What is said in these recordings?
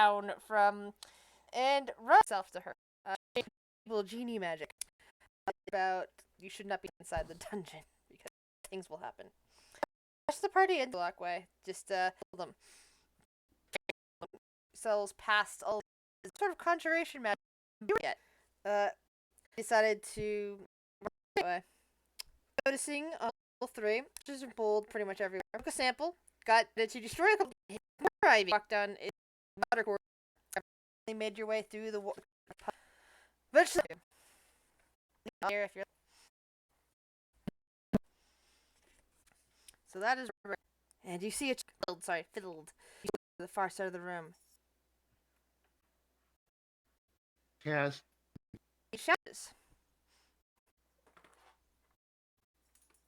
down from and run itself to her. Little genie magic. About you should not be inside the dungeon because things will happen. Rush the party into the walkway. Just kill them. Sells past all sort of conjuration magic yet. Decided to away. Noticing all three, which is bold pretty much everywhere. Took a sample, got it to destroy a couple more ivy. Walked down a water course. Made your way through the water. Eventually, here if you're. So that is, and you see a fiddled to the far side of the room. Cast. Shadows.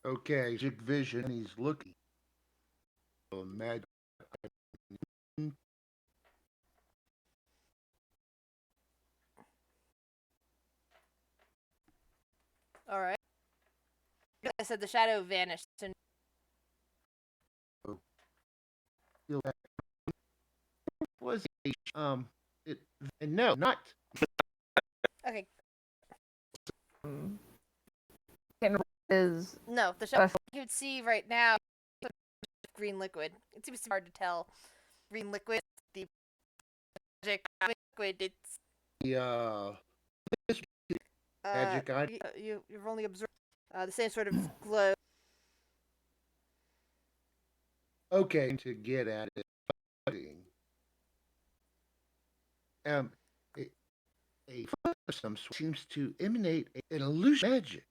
Okay, magic vision. He's looking. Magic. All right. I said the shadow vanished. And was it? No, not. Okay. Is no the shadow you would see right now. Green liquid. It seems hard to tell. Green liquid. The magic liquid. It's the magic item. You've only observed the same sort of glow. Okay, to get at it. A some sort seems to emanate an illusion magic.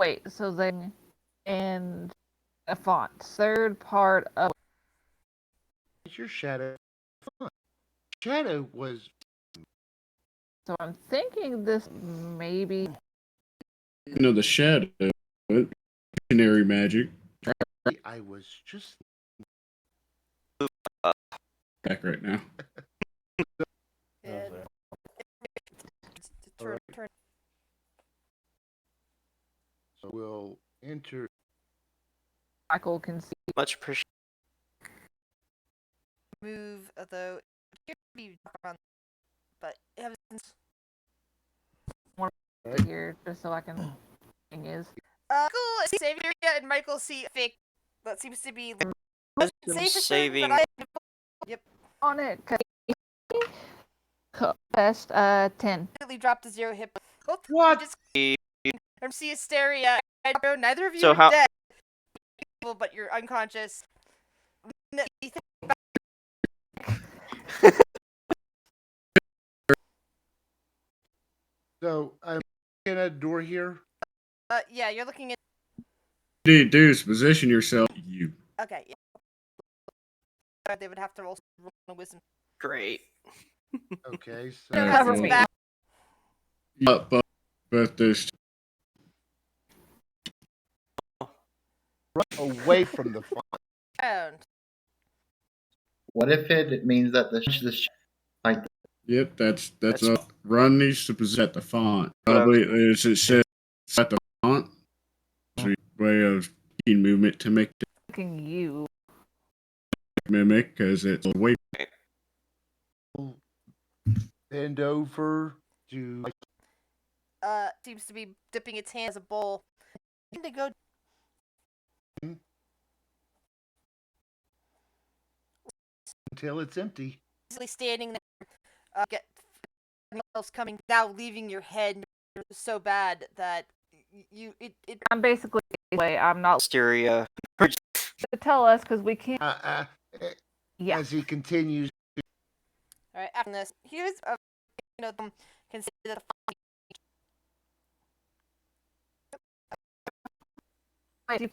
Wait, so then, and a font. Third part of Your shadow. Shadow was. So I'm thinking this maybe. The shadow, visionary magic. I was just back right now. And turn. So we'll enter. Michael can see. Much appreciated. Move though. But Right here, just so I can. Thing is. Michael Xavier and Michael see fake. That seems to be Saving. Yep. On it. Best 10. Completely dropped to 0 hit. What? Just MC hysteria. I know neither of you So are dead, but you're unconscious. So I'm looking at a door here. Yeah, you're looking at. Deuce, position yourself. You. Okay. Yeah. They would have to roll a wisdom. Great. Okay, so Cover me. But this. Away from the font. What if it means that the like? Yep, that's up. Run needs to possess the font. Probably as it says at the font. Way of movement to make the You. mimic because it's way. Bend over to. Seems to be dipping its hand as a bowl. To go. Until it's empty. Easily standing there. Get else coming now, leaving your head so bad that it. I'm basically way. I'm not. Hysteria. Tell us because we can't. Yeah. As he continues. All right. After this, here's consider the.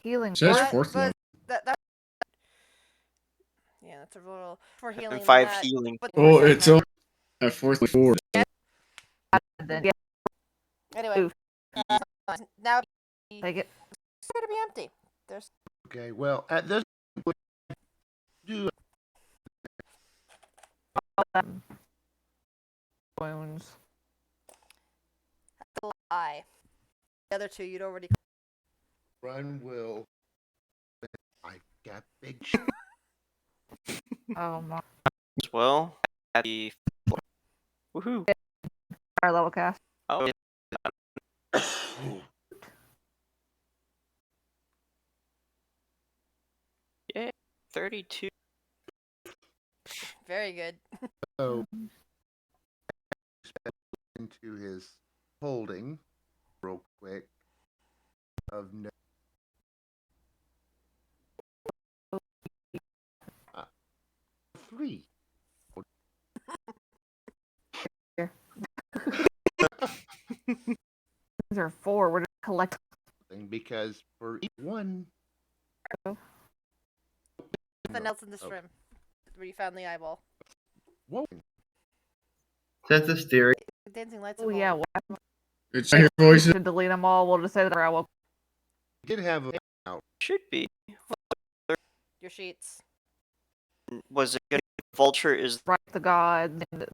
Healing. It says fourth level. Yeah, that's a little for healing. And 5 that, healing. Oh, it's only at fourth level. Anyway, now take it. It's gonna be empty. There's. Okay. Well, at this point, do. Wounds. The eye. The other two you'd already. Run will. I got big. Oh my. As well, at the Woohoo! Our level cast. Oh, 32. Very good. So, into his holding, real quick, of no. 3. These are 4. We're just collecting. Because for each one, Nothing else in this room where you found the eyeball. whoa, Since this theory, Dancing lights. Oh of yeah, all. It's your voices. to delete them all. We'll just say that I will. did have a Should be. Your sheets. Was it gonna be Vulture is Right, the gods and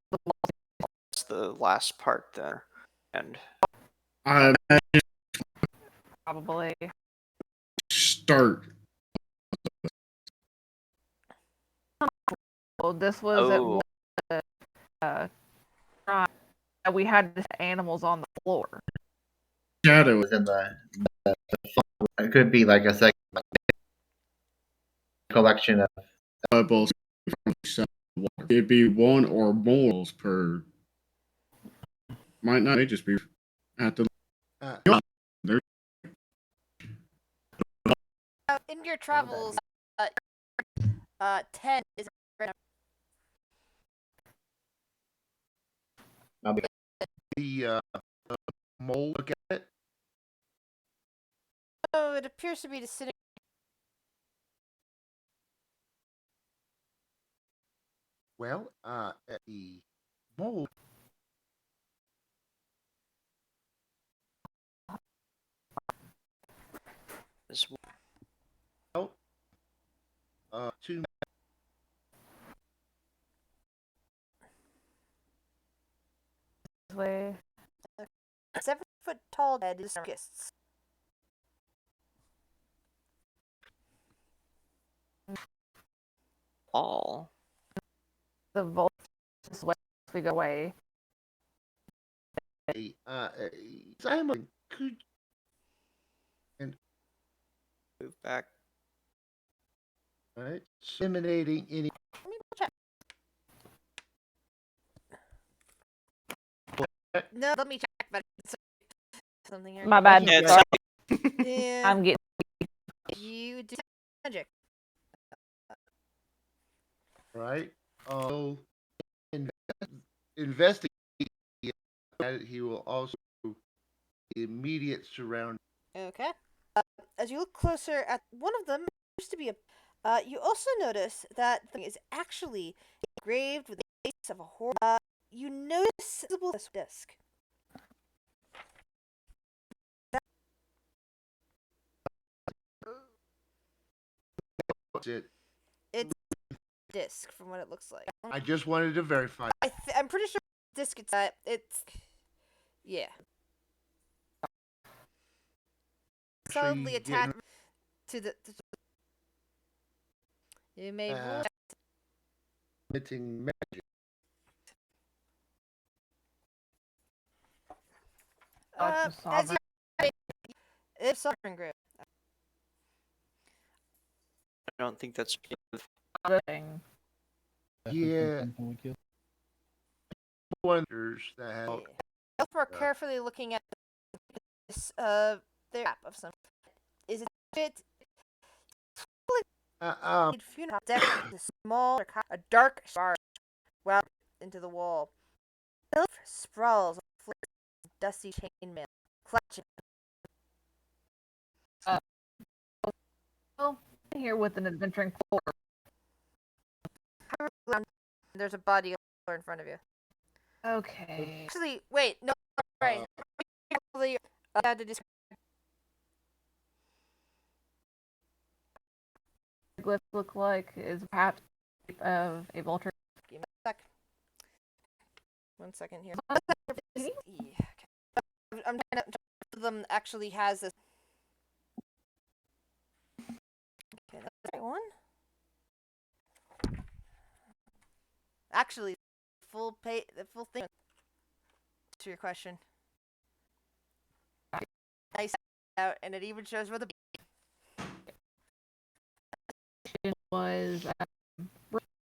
the last part there. And I probably. start. Well, this was oh, at time that we had just animals on the floor. Shadow. was in the it could be like a second collection of Eyeballs. It'd be one or more per. Might not. May just be at the. In your travels, 10 is the mole. Look at it. Oh, it appears to be disintegrating. Well, the mole. this Well, 2. Way. 7-foot tall head is fists. all. The vulture this way as we go away. Simon, could Move back. right eliminating any. Let me check. No, let me check. But something here. My bad. Yeah, it's Sorry. Yeah, I'm getting. you do magic. Right. Investigate. He will also immediate surround. Okay. As you look closer at one of them, appears to be a. You also notice that the thing is actually engraved with the face of a horse. You notice a visible disc. That's it. It's a disc from what it looks like. I just wanted to verify. I'm pretty sure disc. It's yeah. Solidly attached to the. You may roll. Emitting magic. As you, it's sovereign grip. I don't think that's. Thing. Yeah. Wonders that have. Both are carefully looking at this their map of some. Is it funeral deck with a small, a dark scar well into the wall. Elf sprawls on dusty chainmail, clutching. Well, here with an adventuring floor. There's a body in front of you. Okay. Actually, wait, no, right. To describe. Glyphs look like is perhaps of a vulture. Give me a sec. 1 second here. Yeah, okay. I'm trying to. One of them actually has this. Okay, that's the right one. Actually, the full thing. to your question. Nice out, and it even shows where the It was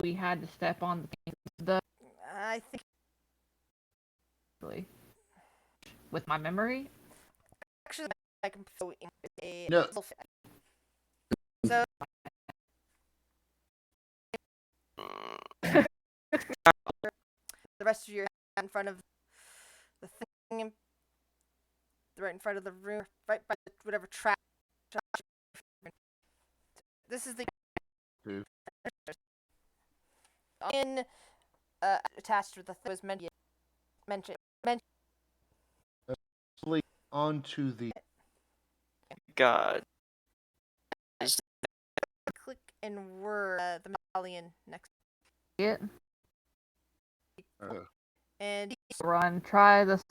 we had to step on the I think really with my memory. actually I can put in a No. So the rest of your hand in front of the thing, right in front of the room, right by whatever trap. This is the Two. in attached with the thing was mentioned Sleep onto the. God. click and word the medallion next It and run. Try this.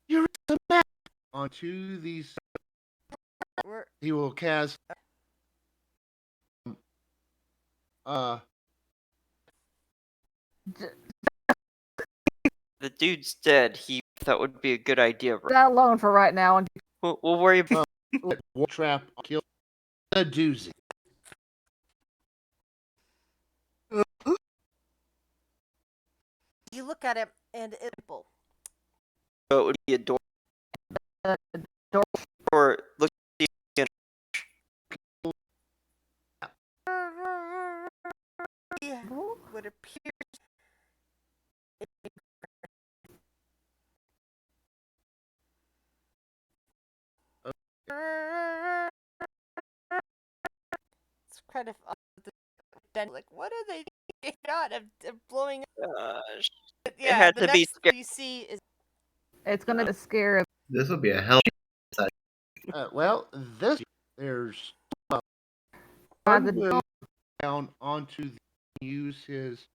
You're the map onto these. we're He will cast. The dude's dead. He thought would be a good idea. Leave that alone for right now. And We'll worry about Let one trap kill a doozy. you look at it and it's simple. it would be a door the door. or look What appears it's kind of then like what are they not of blowing up? Yeah, had the to be next scared. you see is It's gonna scare. This will be a hell. Well, there's The one will down onto the, use his.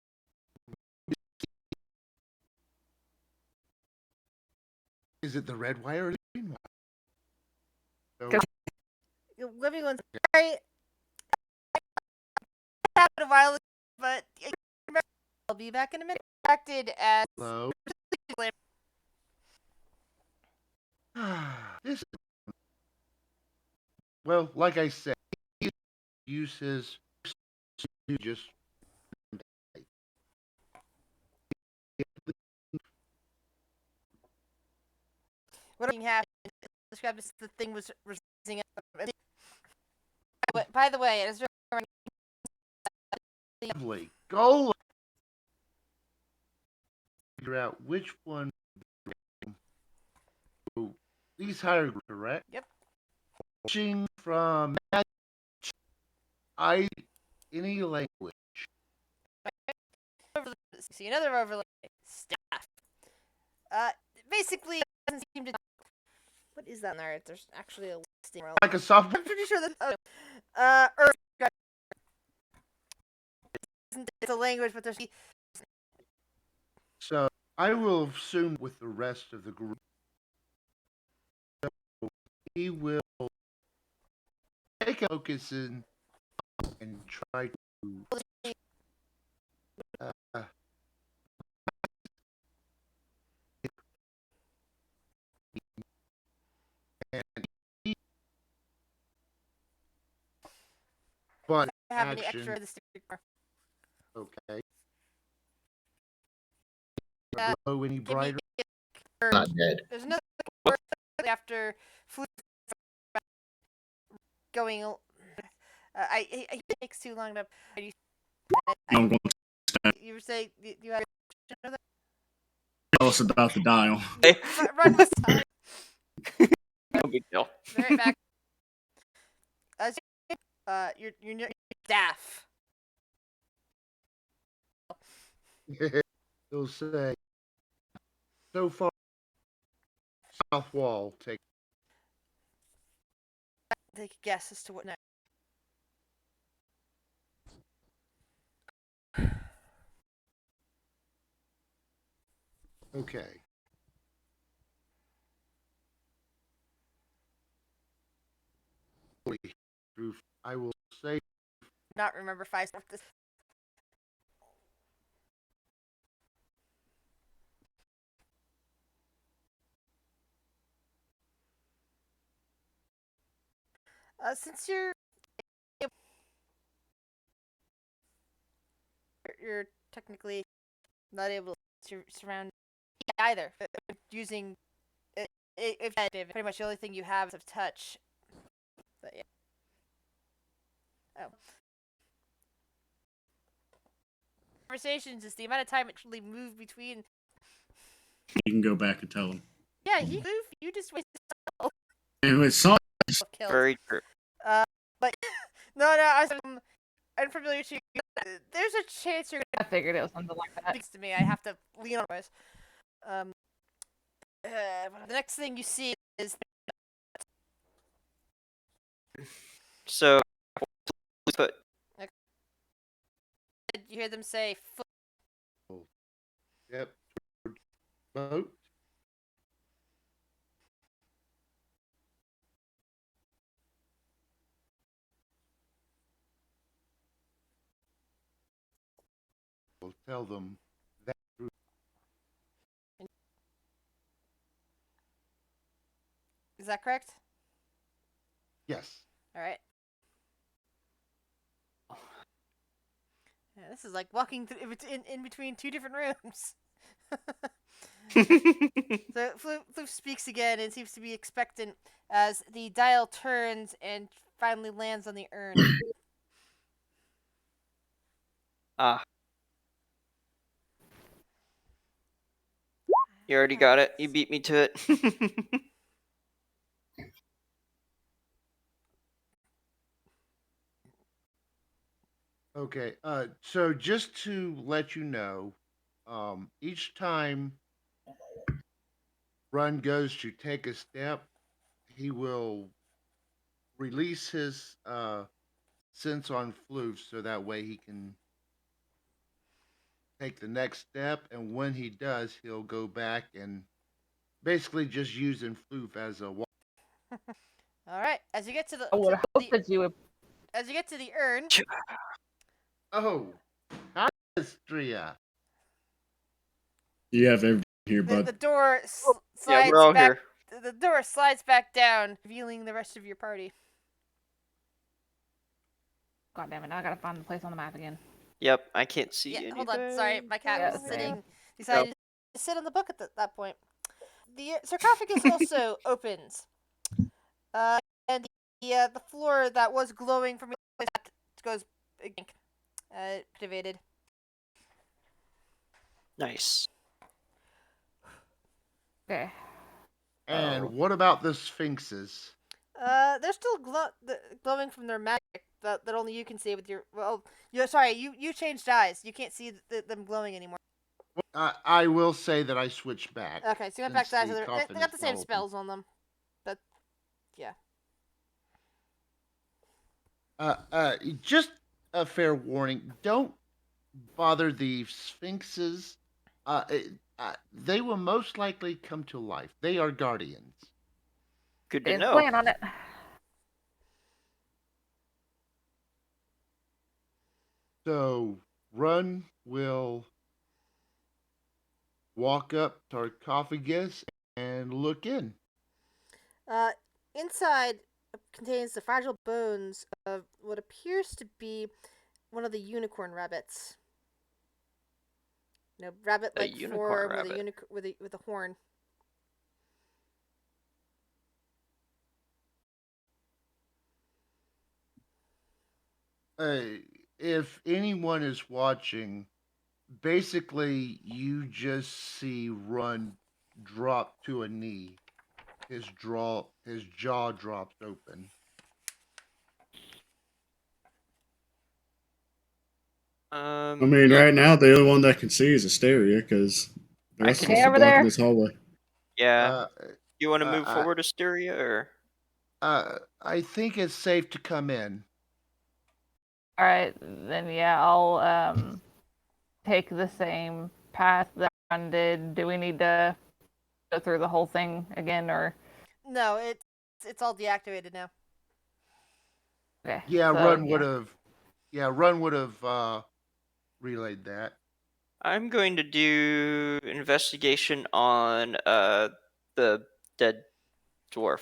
Is it the red wire or the green wire? So, living one's sorry. Happened a while ago, but I'll be back in a minute. Acted as hello. This. Well, like I said, he uses to just. what happened. Described as the thing was rising up. By the way, it is Lovely. Go. Figure out which one. These higher, correct? Yep. Watching from any language. see another overlay staff. Basically, it doesn't seem to. What is that there? There's actually a listing. Like a soft. I'm pretty sure that. Earth. It's a language, but there's. So I will assume with the rest of the group, he will take a focus in and try to. And he, but Have any action. extra of the sticker. Okay. Uh, Glow any brighter? Not dead. There's another word after flu going. It takes too long to. I'm going to You were saying you had. tell us about the dial. Run this time. no big deal. Right back. Your staff. He'll say, so far, south wall, take. Take a guess as to what next. Okay. I will say. Not remember 5 this. Since you're technically not able to surround either using if pretty much the only thing you have is of touch. But yeah. Oh. Conversations is the amount of time it truly moved between. You can go back and tell him. Yeah, he moved. You just wasted And it's so killed. Very true. But no, I was unfamiliar to you. There's a chance you're I figured it was something like that. speaks to me. I have to lean on this. The next thing you see is So, but you hear them say foot. Yep. Boat. We'll tell them that. Is that correct? Yes. All right. Yeah, this is like walking through in between two different rooms. So Floof speaks again and seems to be expectant as the dial turns and finally lands on the urn. ah, you already got it. You beat me to it. Okay. So just to let you know, each time Run goes to take a step, he will release his sense on Floof so that way he can take the next step. And when he does, he'll go back and basically just using Floof as a walk. All right. As you get to the, I would hope that you would. as you get to the urn, Oh, hi, Astria. you have everything here, the bud. door yeah, slides we're all back. here. The door slides back down, revealing the rest of your party. God damn it! Now I gotta find the place on the map again. Yep, I can't see Yeah, anything. hold on. Sorry, my cat Yeah, was same. sitting. Decided to sit on the book at that point. The sarcophagus also opens, and the floor that was glowing from goes activated. Nice. Okay. And Oh. what about the Sphinxes? They're still glowing from their magic that only you can see with your. Well, you changed eyes. You can't see them glowing anymore. I will say that I switched back. Okay, so you went back to eyes. since the They coffin got the is same now open. spells on them. But yeah. Just a fair warning. Don't bother the Sphinxes. They will most likely come to life. They are guardians. Good to Didn't know. plan on it. So Run will walk up sarcophagus and look in. Inside contains the fragile bones of what appears to be one of the unicorn rabbits. Rabbit-like unicorn form rabbit. with a horn. If anyone is watching, basically you just see Run drop to a knee. His jaw drops open. I mean, yeah, right now the only one that can see is Asteria because the I rest of can- us Hey, are over blocking there. this hallway. yeah. You want to move I- forward, Asteria, or? I think it's safe to come in. All right, then yeah, I'll take the same path that Ron did. Do we need to go through the whole thing again, or No, it's all deactivated now. okay? Yeah, so, Run yeah. would have. Yeah, Run would have relayed that. I'm going to do investigation on the Dead Dwarf.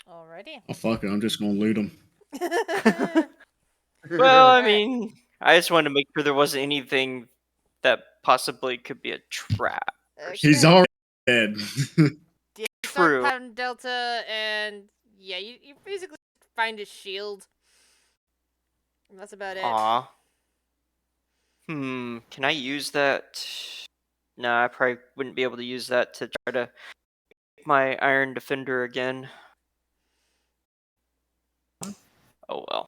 Alrighty. Oh fuck it, I'm just gonna loot them. Well, I Alright. mean, I just wanted to make sure there wasn't anything that possibly could be a trap. He's Okay. already dead. You start True. pounding Delta, and yeah, you basically find his shield. And that's about it. Aw. Can I use that? Nah, I probably wouldn't be able to use that to try to make my Iron Defender again. Oh well.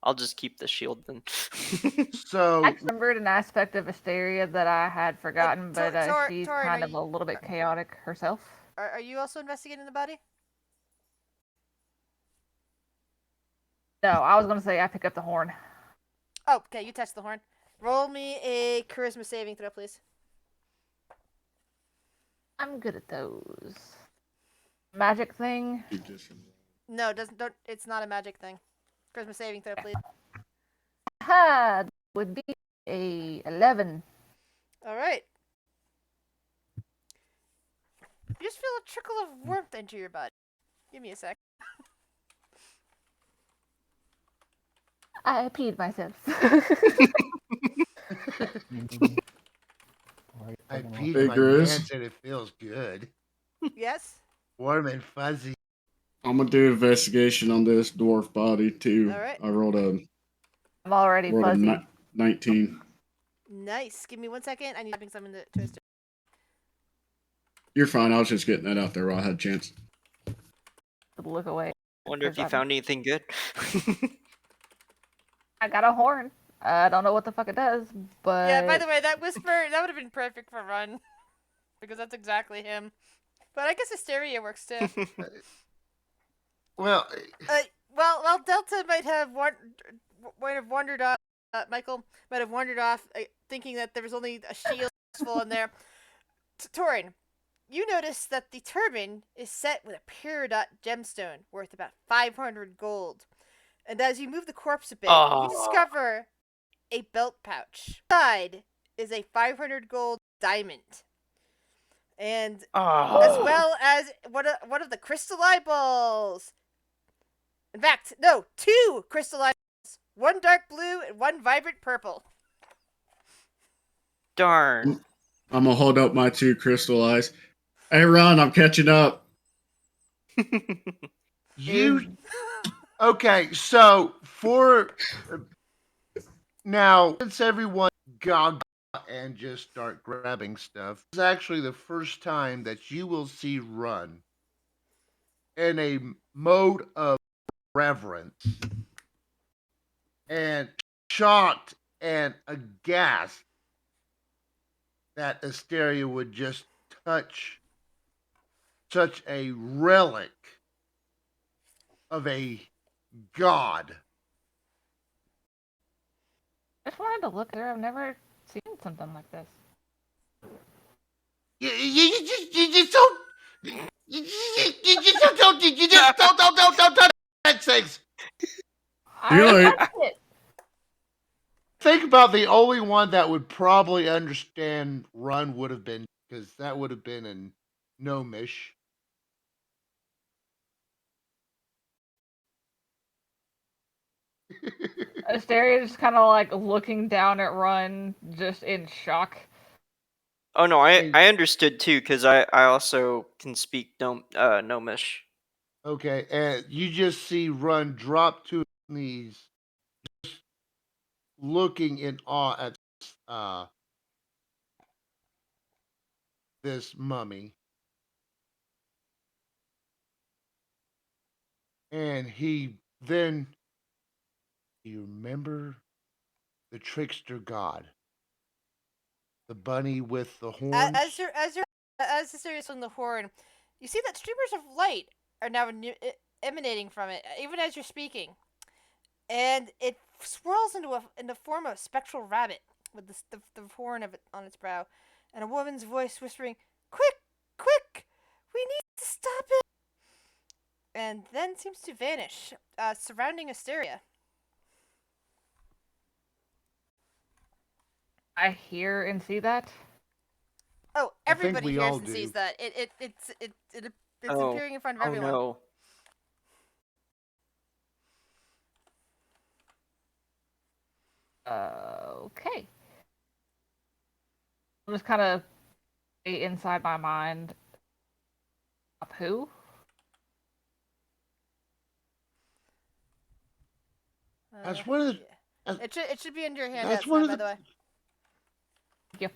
I'll just keep the shield then. I So, remembered an aspect of Asteria that I had forgotten, but she's Torin, kind are of you- a little bit chaotic herself. Are you also investigating the body? No, I was gonna say I pick up the horn. Oh, okay, you touch the horn. Roll me a charisma saving throw, please. I'm good at those. Magic thing. No, don't. It's not a magic thing. Charisma saving throw, please. Ha! That would be a 11. All right. You just feel a trickle of warmth enter your body. Give me a sec. I peed myself. I peed Hey, my Grizz. pants and it feels good. Yes. Warm and fuzzy. I'm gonna do investigation on this dwarf body too. All right. I rolled a I'm already fuzzy. 19. Nice. Give me 1 second. I need to bring something to twist. You're fine. I was just getting that out there while I had a chance. Look away. Wonder if you found anything good. I got a horn. I don't know what the fuck it does, but Yeah. By the way, that whisper that would have been perfect for Run, because that's exactly him. But I guess Hysteria works too. Well, Well, Delta might have wandered off. Michael might have wandered off, thinking that there was only a shield full in there. Torin, you notice that the turban is set with a peridot gemstone worth about 500 gold. And as you move the corpse a bit, you discover a belt pouch. Inside is a 500 gold diamond. And as well as one of the crystal eyeballs. In fact, no, 2 crystal eyeballs. One dark blue and one vibrant purple. Darn. I'm gonna hold up my 2 crystal eyes. Hey, Ron, I'm catching up. you okay? So for now, since everyone gaga and just start grabbing stuff, this is actually the first time that you will see Run in a mode of reverence and shocked and aghast that Asteria would just touch such a relic of a god. I just wanted to look there. I've never seen something like this. You just don't. You just don't that things. You're like- touched it. Think about the only one that would probably understand Run would have been, because that would have been in Gnomish. Asteria just kind of like looking down at Run, just in shock. Oh no, I understood too, because I also can speak Gnomish. Okay, and you just see Run drop to his knees, just looking in awe at this mummy. And he then, you remember the trickster god, the bunny with the horns? As the series on the horn, you see that streamers of light are now emanating from it, even as you're speaking, and it swirls into the form of a spectral rabbit with the horn of it on its brow, and a woman's voice whispering, "Quick, quick, we need to stop it," and then seems to vanish, surrounding Asteria. I hear and see that. Oh, I think everybody we hears all and do. sees that. It's appearing in front of everyone. Oh Okay. I'm just kind of inside my mind. Who? That's one of the. Yeah. It should be in your That's handouts one now, of by the. the way.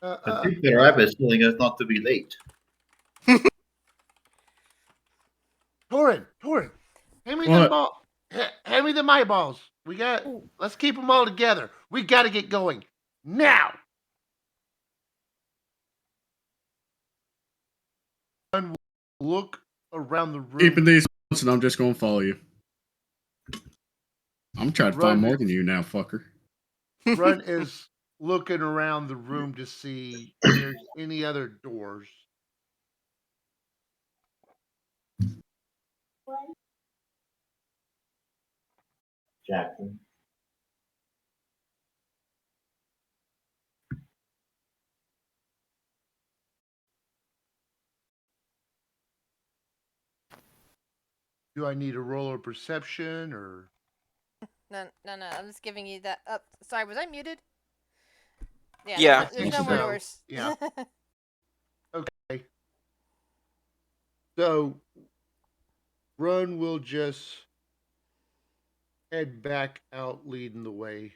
Yeah. I think the rabbit's telling us not to be late. Torin, hand me them What? ball. Hand me the my balls. Let's keep them all together. We got to get going now. Run, look around the room. Keeping these notes, and I'm just gonna follow you. I'm trying to find Run. more than you now, fucker. Run is looking around the room to see if there's any other doors. Jackson. Do I need a roll of perception or? No. I'm just giving you that. Up. Sorry, was I muted? Yeah. There's no more So, doors. yeah. Okay. So, Run will just head back out, leading the way.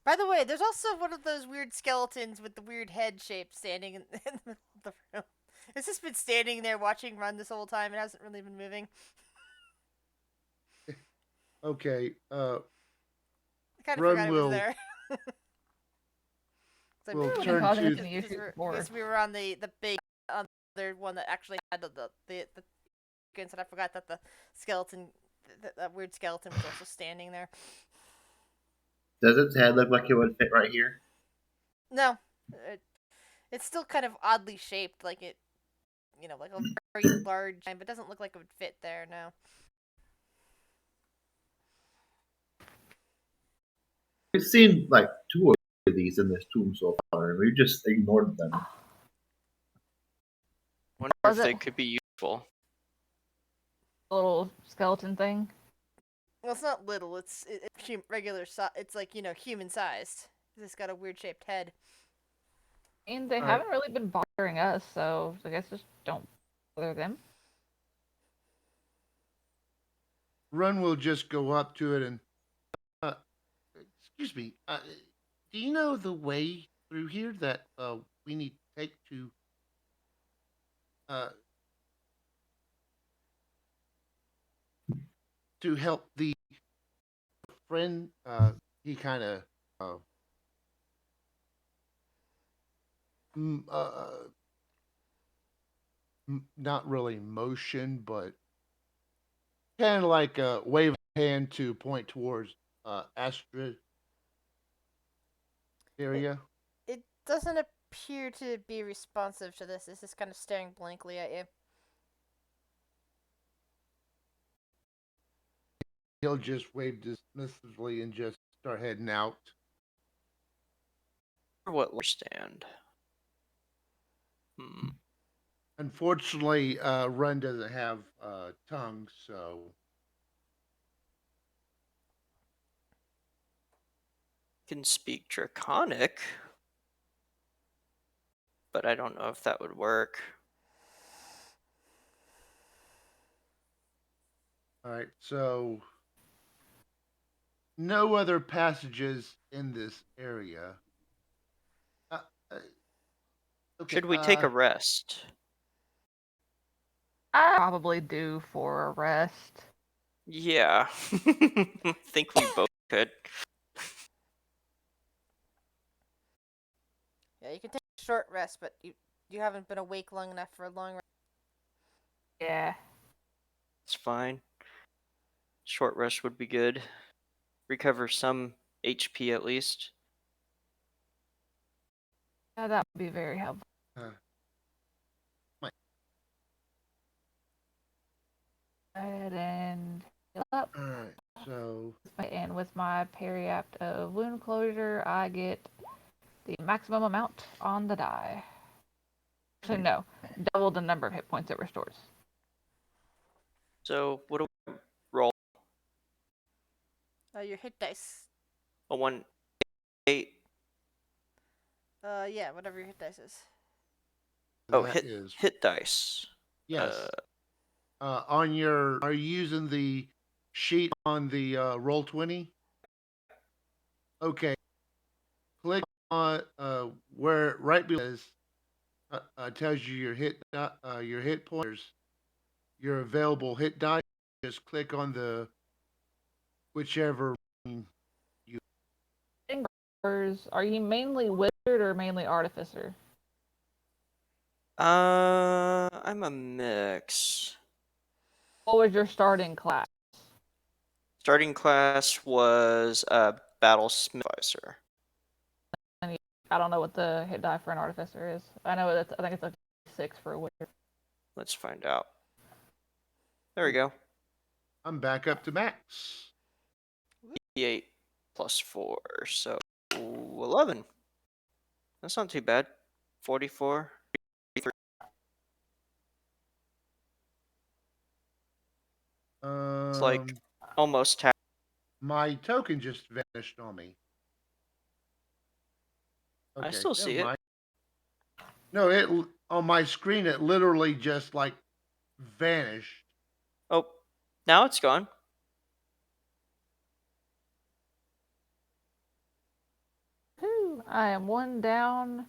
By the way, there's also one of those weird skeletons with the weird head shape standing in the middle of the room. It's just been standing there watching Run this whole time. It hasn't really been moving. Okay. I kind of Run forgot it will- was there. So will Wouldn't turn cause to. anything issues before. because we were on the big other one that actually had the and I forgot that the skeleton, that weird skeleton, was also standing there. Does its head look like it would fit right here? No, it's still kind of oddly shaped, like it, like a very large, but it doesn't look like it would fit there. No. We've seen like two of these in this tomb so far, and we've just ignored them. Wonder Was if they it- could be useful. Little skeleton thing. Well, it's not little. It's regular size. It's like human sized. It's got a weird shaped head. And they All haven't really been bothering us, so I guess just don't bother them. Run will just go up to it and. Excuse me. Do you know the way through here that we need to take to uh, help the friend? He kind of not really motion, but kind of like a wave a hand to point towards Astra area. It doesn't appear to be responsive to this. It's just kind of staring blankly at you. He'll just wave dismissively and just start heading out. What stand? Hmm. Unfortunately, Run doesn't have tongue, so Can speak Draconic, but I don't know if that would work. all right. So no other passages in this area. Uh, uh, okay, Should we take a rest? I probably do for a rest. Yeah. Think we both could. Yeah, you can take a short rest, but you haven't been awake long enough for a long rest. Yeah. It's fine. Short rest would be good. Recover some HP at least. Yeah, that would be very helpful. Go ahead and heal up. all right. So And with my periapt of wound closure, I get the maximum amount on the die. Actually, no. Double the number of hit points it restores. So what do we roll? Your hit dice. A 1d8. Yeah, whatever your hit dice is. Oh, That is hit dice. yes. On your, are you using the sheet on the Roll20? Okay. Click on where right below is tells you your hit pointers, your available hit die. Just click on the whichever you. Are you mainly wizard or mainly artificer? I'm a mix. What was your starting class? Starting class was battle smithvisor. I don't know what the hit die for an artificer is. I know I think it's like 6 for a wizard. Let's find out. There we go. I'm back up to max. D8 plus 4, so 11. That's not too bad. 44. It's like almost half. My token just vanished on me. I still never see it. mind. No, it on my screen it literally just like vanished. Oh, now it's gone. Whew, I am 1 down.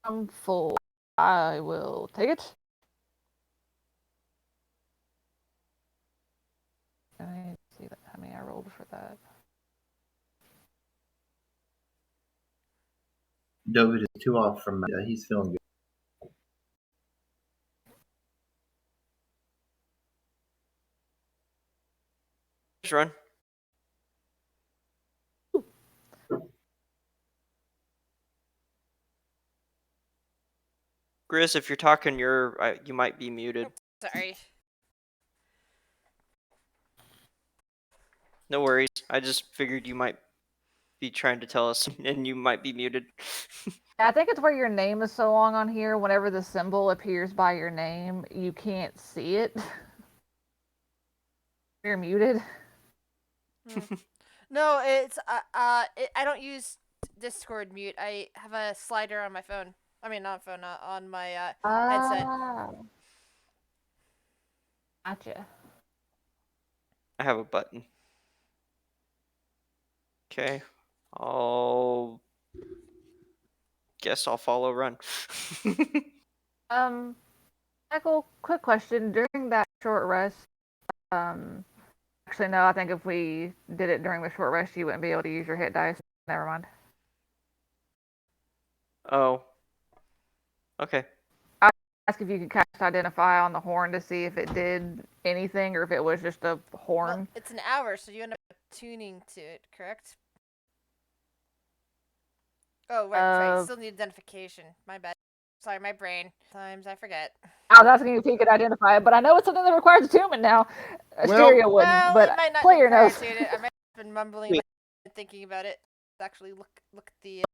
I'm full. I will take it. I need to see how many I rolled for that. David is 2 off from he's feeling good. Just run. Grizz, if you're talking, you might be muted. Sorry. No worries. I just figured you might be trying to tell us, and you might be muted. I think it's where your name is so long on here. Whenever the symbol appears by your name, you can't see it. You're muted. No, it's I don't use Discord mute. I have a slider on my phone. I mean, not phone, on my headset. Gotcha. I have a button. Okay. I'll guess I'll follow run. Michael, quick question. During that short rest, actually no, I think if we did it during the short rest, you wouldn't be able to use your hit dice. Never mind. Oh. Okay. Ask if you could cast Identify on the horn to see if it did anything or if it was just a horn. Well, it's an hour, so you end up tuning to it, correct? Oh, right. Still need identification. My bad. Sorry, my brain. Sometimes I forget. I was asking if he could identify it, but I know it's something that requires attunement now. Asteria wouldn't, Well, but it might not player require knows. attunement. I might have been mumbling, but thinking about it. Actually, look at the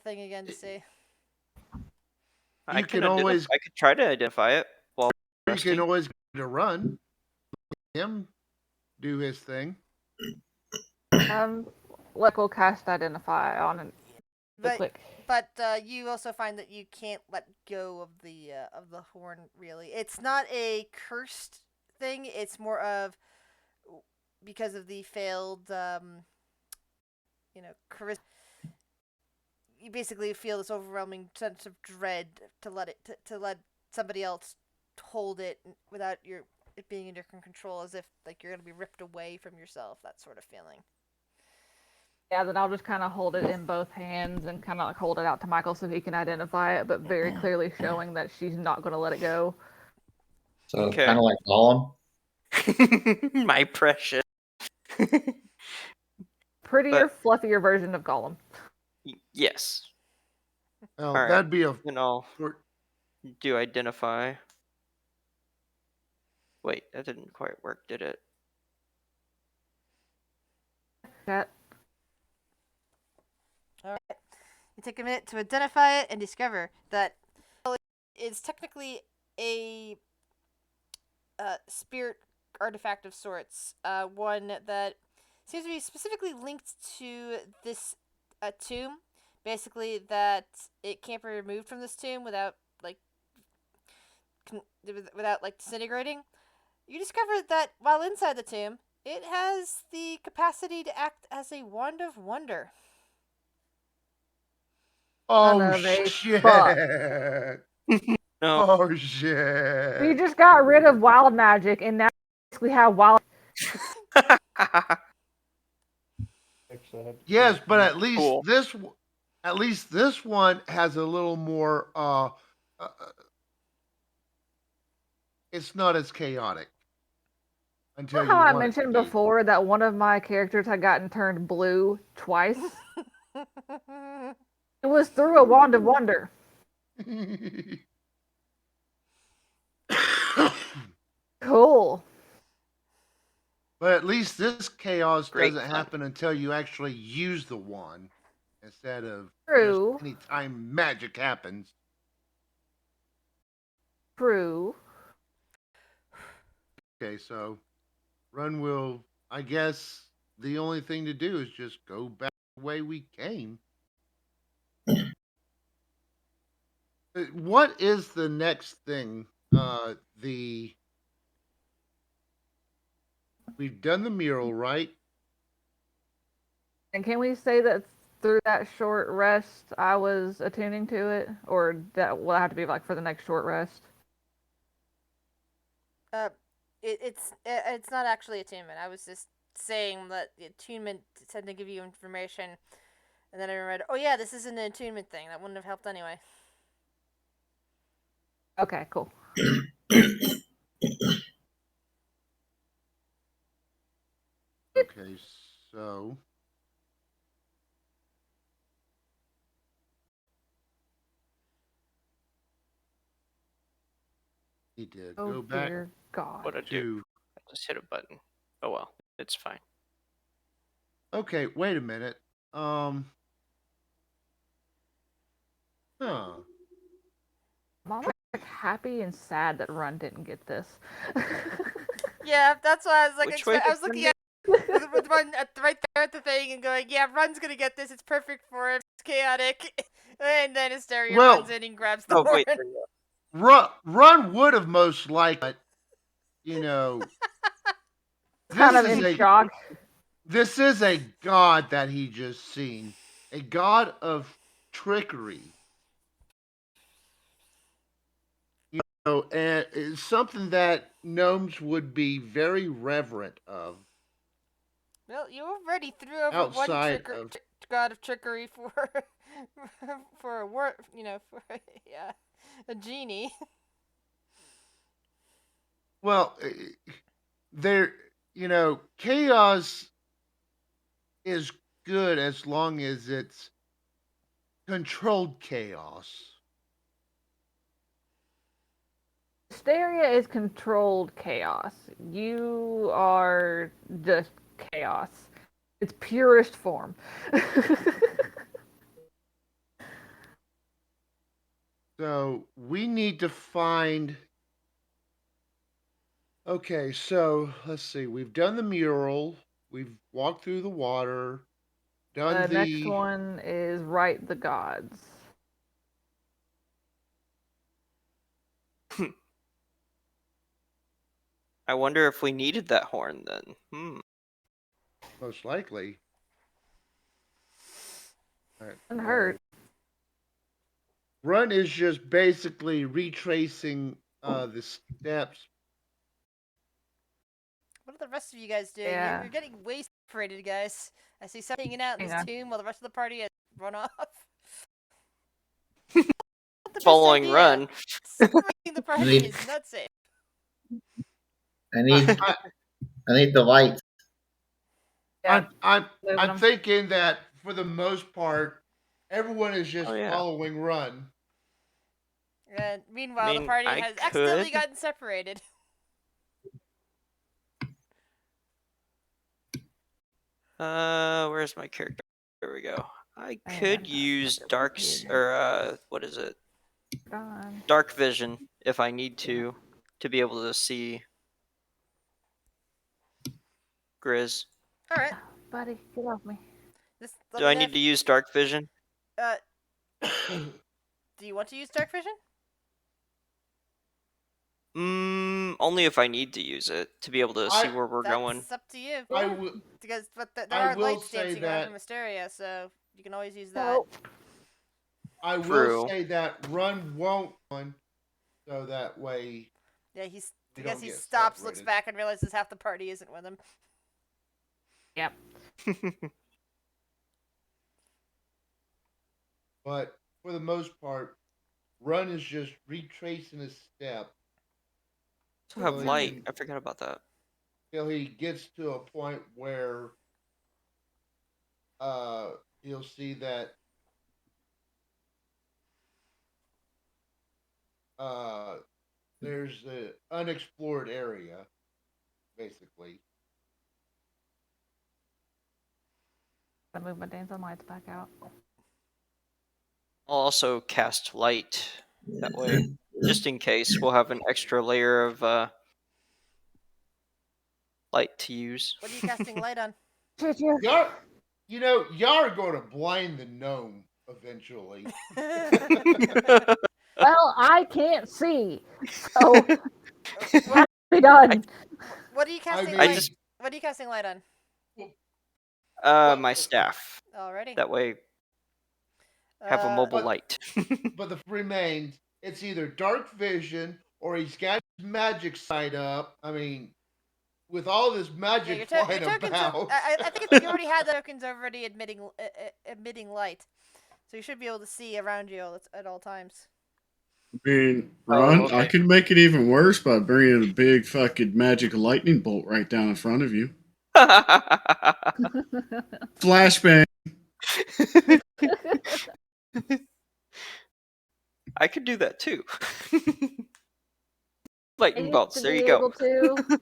thing again to see. I could try to identify it while you can always get a run. Him do his thing. Let go cast Identify on it. But you also find that you can't let go of the horn. Really, it's not a cursed thing. It's more of because of the failed, charisma. You basically feel this overwhelming sense of dread to let somebody else hold it without it being in your control, as if like you're gonna be ripped away from yourself. That sort of feeling. Yeah, then I'll just kind of hold it in both hands and kind of like hold it out to Michael so he can identify it, but very clearly showing that she's not going to let it go. So kind of like Gollum. My precious. Prettier, fluffier version of Gollum. Yes. Oh, that'd be a. Do identify. Wait, that didn't quite work, did it? That. All right. You take a minute to identify it and discover that it's technically a spirit artifact of sorts. One that seems to be specifically linked to this tomb. Basically, that it can't be removed from this tomb without disintegrating. You discover that while inside the tomb, it has the capacity to act as a wand of wonder. Oh of a shit! fuck. No. Oh We shit! just got rid of wild magic, and now we have wild. Yes, but Cool. at least this one has a little more. It's not as chaotic until you How I want it to mentioned be. before that one of my characters had gotten turned blue twice. It was through a wand of wonder. Cool. But at least this chaos Great doesn't fun. happen until you actually use the wand instead of True. just anytime magic happens. True. Okay, so Run will, I guess the only thing to do is just go back the way we came. What is the next thing? We've done the mural, right? And can we say that through that short rest I was attuning to it? Or that will have to be like for the next short rest? It's not actually attunement. I was just saying that the attunement tend to give you information, and then I remembered, oh yeah, this isn't an attunement thing. That wouldn't have helped anyway. Okay, cool. Okay, so need to Oh go back dear God. What I do? to. I just hit a button. Oh well, it's fine. Okay, wait a minute. Huh. Mom was like happy and sad that Run didn't get this. Yeah, that's why I was like, Which way I was did looking Run with Run right there at the thing and going, yeah, Run's gonna get this. It's perfect for him. It's chaotic. And then Asteria Well, runs in and grabs the Oh horn. wait, there you go. Run would have most likely, but, you know, Kind this of is in a shock. this is a god that he just seen, a god of trickery. You know, and it's something that gnomes would be very reverent of. Well, you already threw over one Outside of god of trickery for for a for yeah, a genie. well, there, chaos is good as long as it's controlled chaos. Hysteria is controlled chaos. You are just chaos. Its purest form. So we need to find. Okay, so let's see. We've done the mural. We've walked through the water. Done The next the. one is Right the Gods. I wonder if we needed that horn then. Most likely. All right, Doesn't hurt. Run is just basically retracing the steps. What are the rest of you guys doing? Yeah. You're getting way separated, guys. I see some hanging out in Hang this on. tomb while the rest of the party has run off. Following Run. Separating the party is not safe. I need the lights. Yeah. I'm moving I'm them. thinking that for the most part, everyone is just Oh, yeah. following Run. And meanwhile, the mean, party I has accidentally could. gotten separated. Where's my character? There we go. I Hang could on. use Get dark here. what is it? Gone. Dark vision if I need to be able to see Grizz. All right. buddy. Get off me. Just Do let I me know need to use dark vision? do you want to use dark vision? Only if I need to use it to be able to see where we're going. That's up to you. I will. Because there I are will lights say dancing around that- from Mysteria, so you can always use that. Nope. I True. will say that Run won't one, so that way. Yeah, We because don't he get stops, looks separated. back, and realizes half the party isn't with him. Yep. But for the most part, Run is just retracing his step To have Well, light. even- I forgot about that. till he gets to a point where you'll see that there's an unexplored area, basically. I move my dancing lights back out. I'll also cast light. That way, just in case, we'll have an extra layer of light to use. What are you casting light on? Y'all, y'all are going to blind the gnome eventually. Well, I can't see, so be done. What are you casting mean- I light? just What are you casting light on? my staff. Already. That way, have a mobile But- light. But the remains, it's either dark vision or he's got his magic side up. I mean, with all this Yeah, magic your flying tokens. about. I think you already had the tokens already emitting light, so you should be able to see around you at all times. I mean, Oh, Ron, okay. I could make it even worse by bringing a big fucking magic lightning bolt right down in front of you. Flashbang. I could do that too. Lightning I bolts. used to There be you go. able to.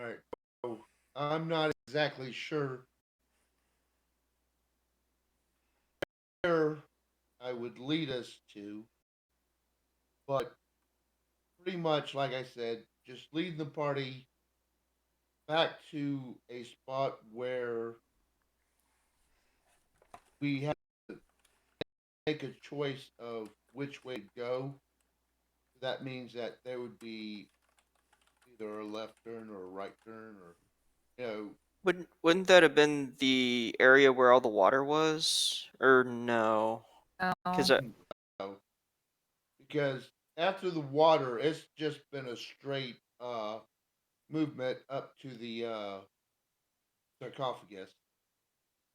All right. So I'm not exactly sure where I would lead us to, but pretty much, like I said, just lead the party back to a spot where we have to make a choice of which way to go. That means that there would be either a left turn or a right turn, or Wouldn't that have been the area where all the water was? Or no? Because no. Because after the water, it's just been a straight movement up to the sarcophagus.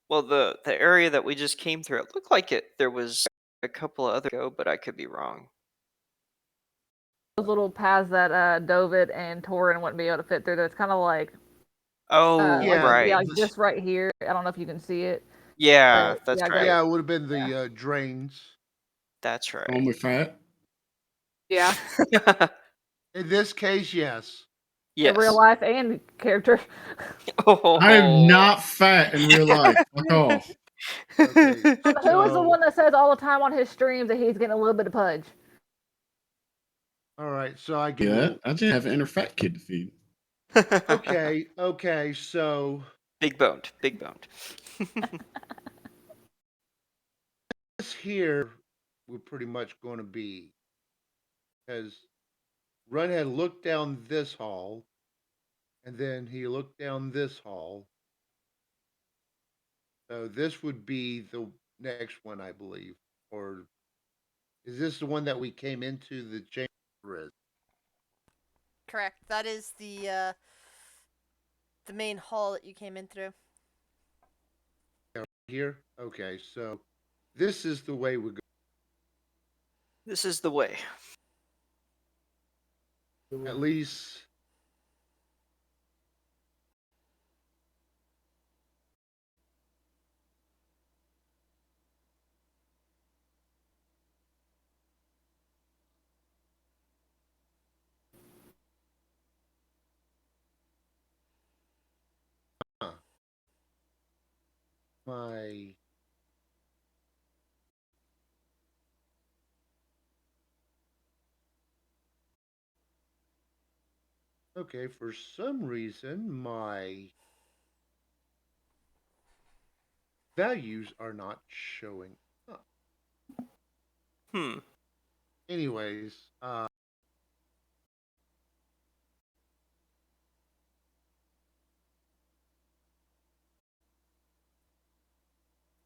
well, the area that we just came through, it looked like there was a couple of other go, but I could be wrong. Those little paths that Dovid and Torin wouldn't be able to fit through. That's kind of like, Oh, Yeah, right. yeah, like just right here. I don't know if you can see it. Yeah, that's yeah, right. Yeah, it would have been the drains. That's right. Call me fat. Yeah, In this case, yes. Yes. in real life and character. Oh. I am not fat in real life. Fuck off. Okay. Who is the So- one that says all the time on his streams that he's getting a little bit of pudge? All right, so I get Yeah, I just have an inner fat kid to feed. Okay, so Big boned. Big boned. this here we're pretty much going to be, because Run had looked down this hall, and then he looked down this hall. So this would be the next one, I believe. Or is this the one that we came into the chamber? Correct. That is the main hall that you came in through. Here? Okay, so this is the way we go. This is the way. At least my Okay, for some reason, my values are not showing up. Hmm. Anyways,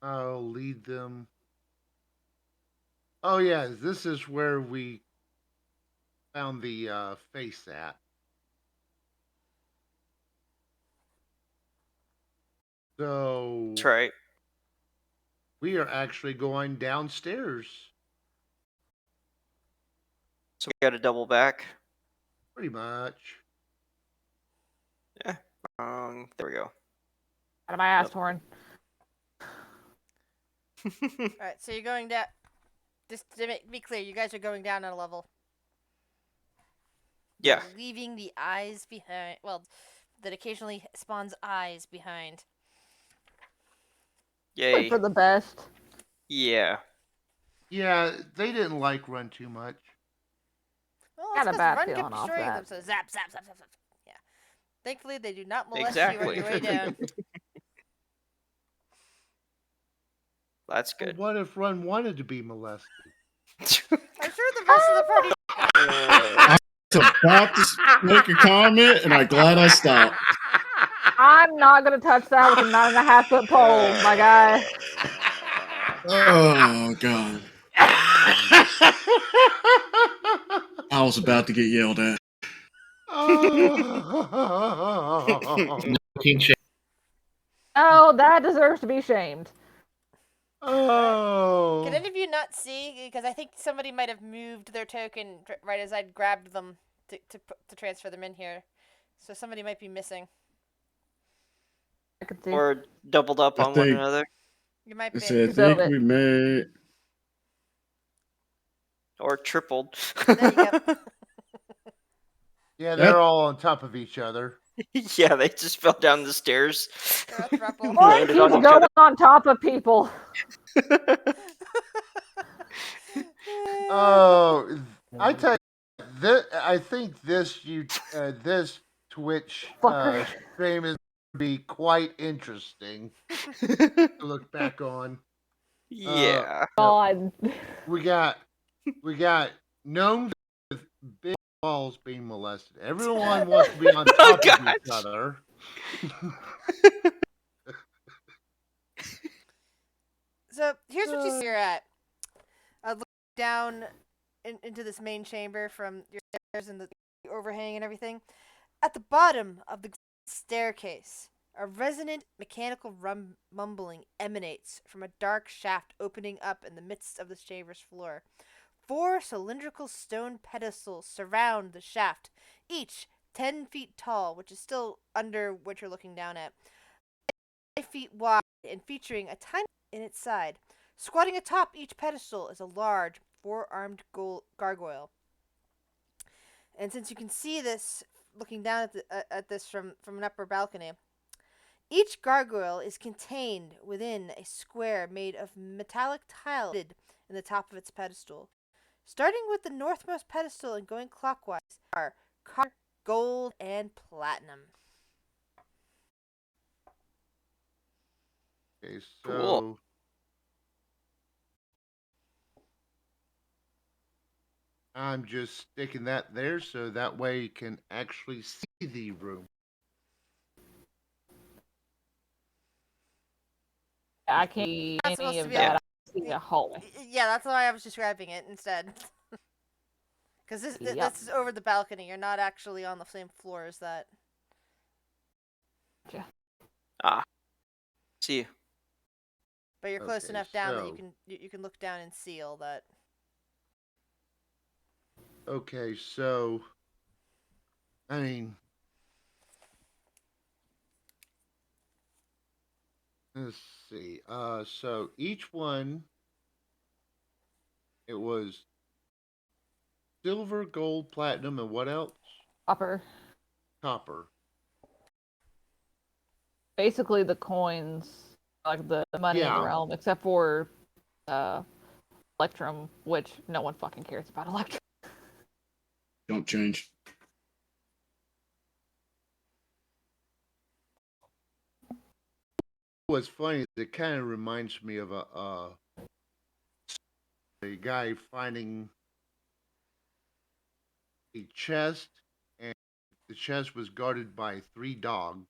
I'll lead them. Oh, yeah, this is where we found the face at. So, That's right. we are actually going downstairs. So we got to double back. Pretty much. Yeah. There we go. Out of my ass Nope. horn. Alright, so you're going down. Just to be clear, you guys are going down on a level. Yeah. You're leaving the eyes behind. Well, that occasionally spawns eyes behind. Yay. For the best. Yeah. Yeah, they didn't like Run too much. Well, Got a that's bad Run feeling kept off destroying them, that. so zap, zap, zap, zap, zap. Yeah. Thankfully, they do not molest Exactly. you on your way down. That's But good. what if Run wanted to be molested? I'm sure the rest of the party. I was about to make a comment, and I'm glad I stopped. I'm not gonna touch that with a 9.5-foot pole, my guy. Oh god, I was about to get yelled at. Oh. Teen shame. Oh, that deserves to be shamed. Oh. Can any of you not see? Because I think somebody might have moved their token right as I'd grabbed them to transfer them in here. So somebody might be missing. I can see. Or doubled up I on one think- another. You might I be. said, I Build think it. we may. Or tripled. There you go. Yeah, they're all on top of each other. Yeah, they just fell down the stairs. They're a throuple. What Landed keeps on each going other. on top of people? Oh, I tell you, I think this this Twitch Fucker. stream is going to be quite interesting to look back on. Yeah. God. We got gnomes with big balls being molested. Everyone wants to be on top of each gosh. other. So here's what you see you're at. Look down into this main chamber from your stairs and the overhang and everything. At the bottom of the staircase, a resonant mechanical mumbling emanates from a dark shaft opening up in the midst of the chamber's floor. 4 cylindrical stone pedestals surround the shaft, each 10 feet tall, which is still under what you're looking down at. 5 feet wide and featuring a tiny in its side. Squatting atop each pedestal is a large 4-armed gargoyle. And since you can see this looking down at this from an upper balcony, each gargoyle is contained within a square made of metallic tile in the top of its pedestal. Starting with the northmost pedestal and going clockwise are copper, gold, and platinum. Okay, so Cool. I'm just sticking that there so that way you can actually see the room. I can't see That's supposed any to of be that. I see a hallway. Yeah, that's why I was describing it instead. Because this is over the balcony. You're not actually on the same floor as that. See you. But you're close Okay, enough down that so- you can look down and see all that. Okay, so I mean, let's see. So each one, it was silver, gold, platinum, and what else? Copper. Copper. Basically the coins, like the money in the Yeah. realm, except for Electrum, which no one fucking cares about Electrum. Don't change. what's funny is it kind of reminds me of a guy finding a chest, and the chest was guarded by 3 dogs: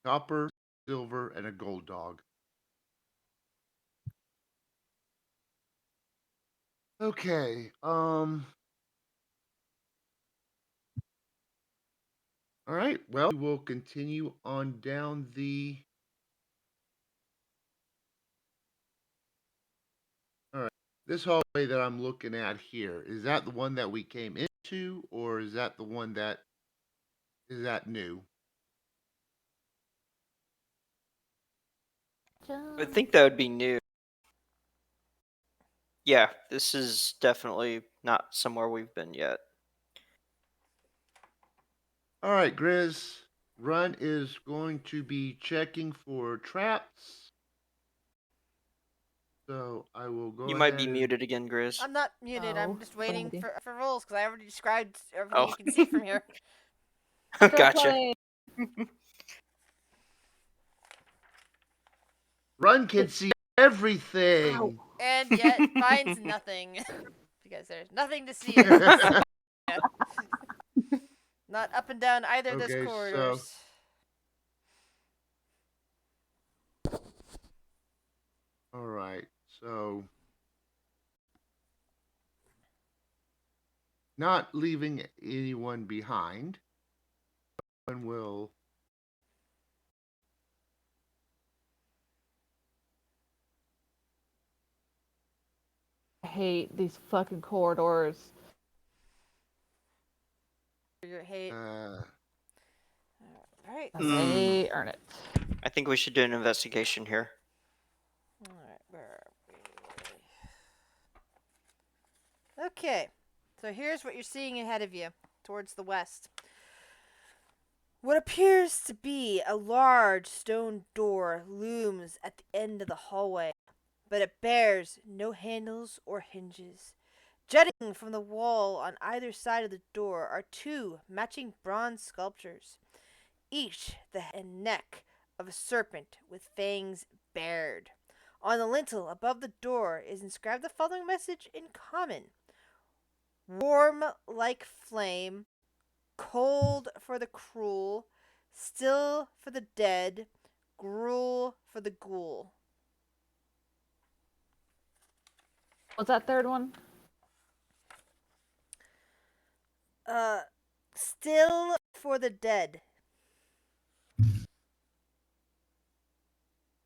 copper, silver, and a gold dog. Okay. All right. Well, we will continue on down the. All right. This hallway that I'm looking at here, is that the one that we came into, or is that the one that is that new? I think that would be new. Yeah, this is definitely not somewhere we've been yet. All right, Grizz. Run is going to be checking for traps. So I will go You ahead might be and... muted again, Grizz. I'm not muted. Oh, I'm just waiting funny. for rolls because I already described everything Oh. you can see from here. Gotcha. Play. Run can see everything. Ow. And yet finds nothing. Because there's nothing to see in this. Not up and down either of those Okay, corridors. All right, so not leaving anyone behind. One will... I hate these fucking corridors. Your hate. Alright. They earn it. I think we should do an investigation here. Alright, where are we? Okay, so here's what you're seeing ahead of you, towards the west. What appears to be a large stone door looms at the end of the hallway, but it bears no handles or hinges. Jutting from the wall on either side of the door are 2 matching bronze sculptures, each the head and neck of a serpent with fangs bared. On the lintel above the door is inscribed the following message in common: warm like flame, cold for the cruel, still for the dead, gruel for the ghoul. What's that third one? Still for the dead.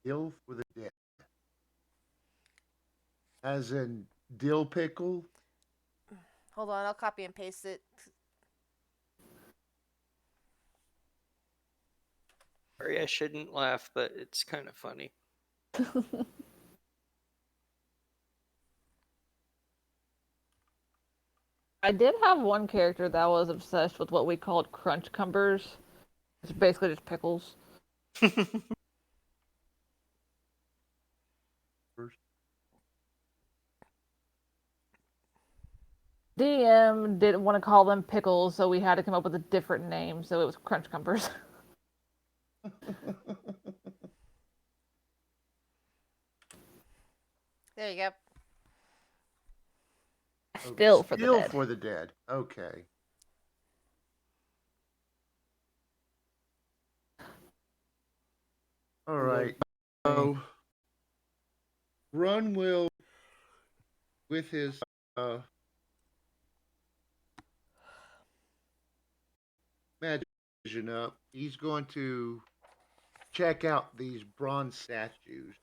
Dill for the dead. As in dill pickle? Hold on, I'll copy and paste it. Sorry, I shouldn't laugh, but it's kind of funny. I did have one character that was obsessed with what we called crunch cumbers. It's basically just pickles. First. DM didn't want to call them pickles, so we had to come up with a different name, so it was crunch cumbers. There you go. Still for the Still dead. for the dead. Okay. All right. So Run will, with his magic vision up, he's going to check out these bronze statues.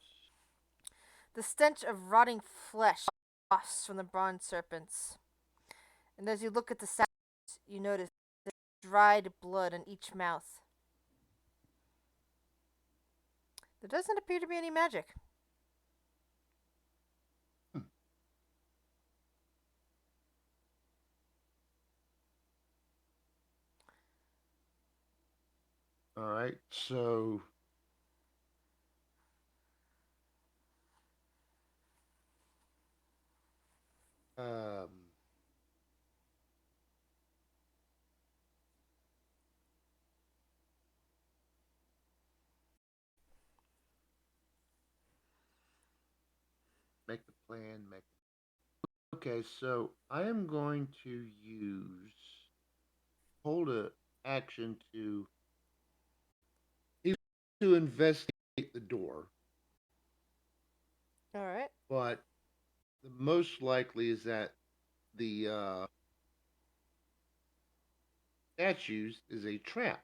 The stench of rotting flesh wafts from the bronze serpents. And as you look at the statues, you notice there's dried blood on each mouth. There doesn't appear to be any magic. All right, so um, Make the plan. Make. Okay, so I am going to use hold a action to investigate the door, All right. but the most likely is that the statues is a trap.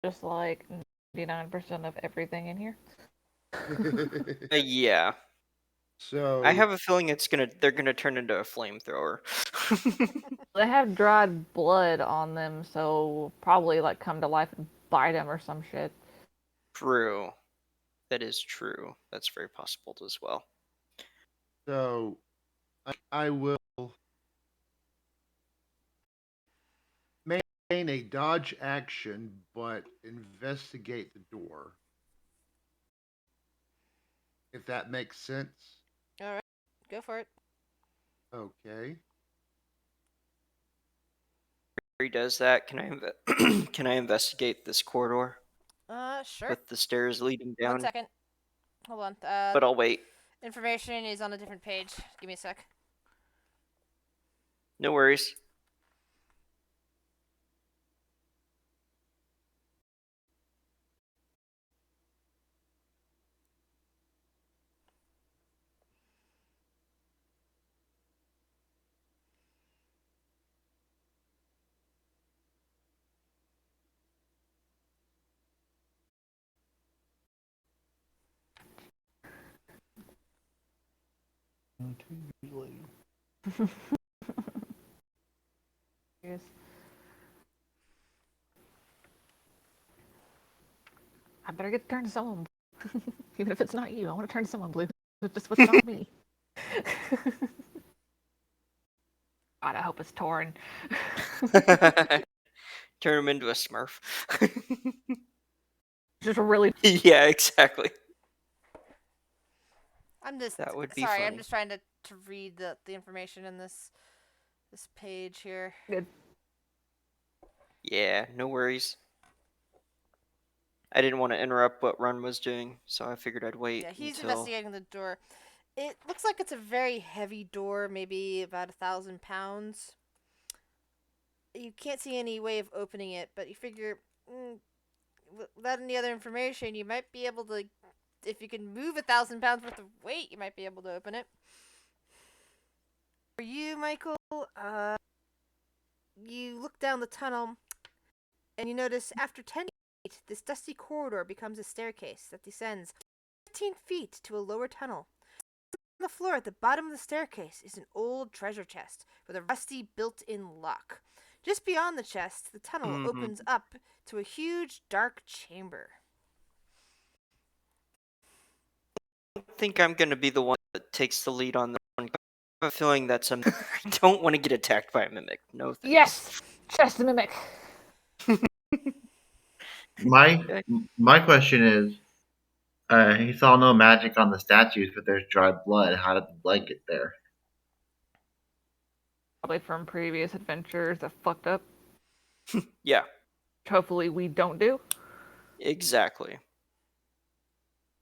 Just like 99% of everything in here. Yeah. So I have a feeling they're gonna turn into a flamethrower. They have dried blood on them, so probably like come to life and bite them or some shit. True. That is true. That's very possible as well. So I will maintain a dodge action, but investigate the door. If that makes sense. All right. Go for it. Okay. He does that. Can I investigate this corridor Sure. with the stairs leading 1 down? second. Hold on. But I'll wait. Information is on a different page. Give me a sec. No worries. Yes. I better get turned to someone. Even if it's not you, I want to turn to someone blue. It's just what's not me. God, I hope it's torn. Turn him into a Smurf. Just really. Yeah, exactly. I'm just That would be sorry. I'm funny. just trying to read the information in this page here. Good. Yeah, no worries. I didn't want to interrupt what Run was doing, so I figured I'd wait Yeah, he's until. investigating the door. It looks like it's a very heavy door, maybe about 1,000 pounds. You can't see any way of opening it, but you figure without any other information, you might be able to. If you can move 1,000 pounds worth of weight, you might be able to open it. For you, Michael, you look down the tunnel, and you notice after 10 feet, this dusty corridor becomes a staircase that descends 15 feet to a lower tunnel. On the floor at the bottom of the staircase is an old treasure chest with a rusty built-in lock. Just beyond the chest, the tunnel opens up to a huge dark chamber. I think I'm gonna be the one that takes the lead on this one. I have a feeling that's a. I don't want to get attacked by a mimic. No thanks. Yes! Chest mimic. My question is, he saw no magic on the statues, but there's dried blood. How did the blood get there? Probably from previous adventures that fucked up. Yeah, Hopefully we don't do. exactly.